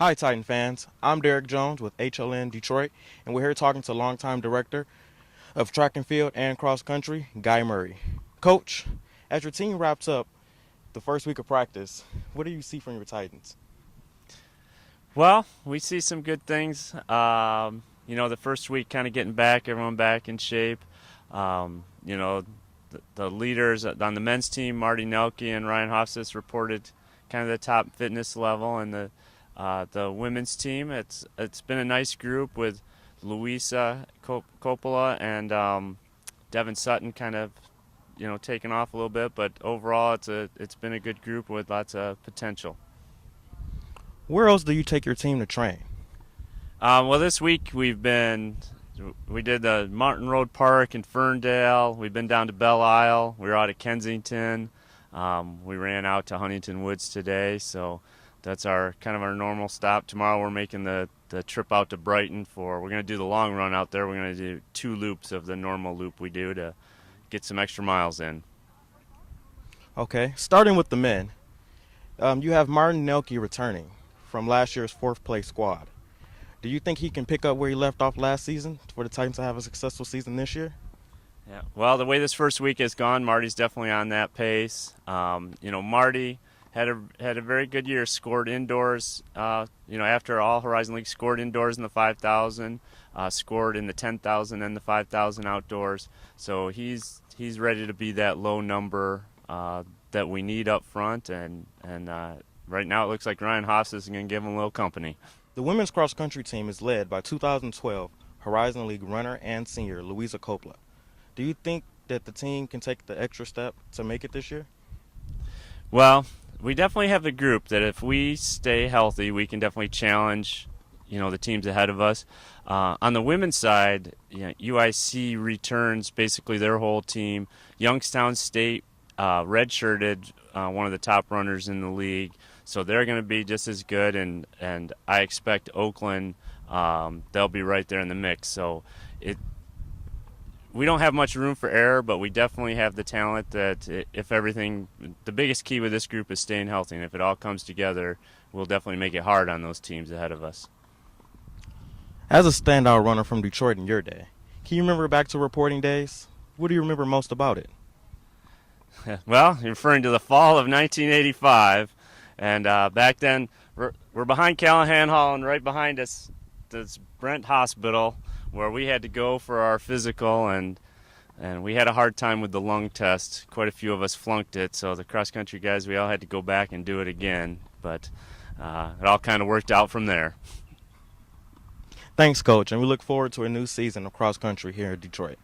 Hi, Titan fans. I'm Derek Jones with HLN Detroit, and we're here talking to longtime director of track and field and cross country, Guy Murray. Coach, as your team wraps up the first week of practice, what do you see from your Titans? Well, we see some good things. The first week kind of getting back, everyone back in shape. The leaders on the men's team, Marty Nelke and Ryan Hofstas, reported kind of the top fitness level, and the women's team. It's been a nice group with Luisa Coppola and Devin Sutton kind of taking off a little bit, but overall it's been a good group with lots of potential. Where else do you take your team to train? Well, this week we did the Martin Road Park in Ferndale. We've been down to Belle Isle. We were out at Kensington. We ran out to Huntington Woods today, so that's our normal stop. Tomorrow we're making the trip out to Brighton we're going to do the long run out there. We're going to do 2 loops of the normal loop we do to get some extra miles in. Okay, starting with the men, you have Martin Nelke returning from last year's fourth place squad. Do you think he can pick up where he left off last season for the Titans to have a successful season this year? Yeah. Well, the way this first week has gone, Marty's definitely on that pace. Marty had a very good year. Scored indoors. After all Horizon League, scored indoors in the 5,000. Scored in the 10,000 and the 5,000 outdoors. So he's ready to be that low number that we need up front. And right now it looks like Ryan Haas is going to give him a little company. The women's cross country team is led by 2012 Horizon League runner and senior Luisa Coppola. Do you think that the team can take the extra step to make it this year? Well, we definitely have a group that if we stay healthy, we can definitely challenge, the teams ahead of us. On the women's side, UIC returns basically their whole team. Youngstown State redshirted one of the top runners in the league, so they're going to be just as good. And I expect Oakland, they'll be right there in the mix. So we don't have much room for error, but we definitely have the talent that the biggest key with this group is staying healthy, and if it all comes together, we'll definitely make it hard on those teams ahead of us. As a standout runner from Detroit in your day, can you remember back to reporting days? What do you remember most about it? Well, you're referring to the fall of 1985, and back then we're behind Callahan Hall, and right behind us is Brent Hospital, where we had to go for our physical, and we had a hard time with the lung test. Quite a few of us flunked it, so the cross-country guys, we all had to go back and do it again, but it all kind of worked out from there. Thanks, Coach, and we look forward to a new season of cross country here in Detroit.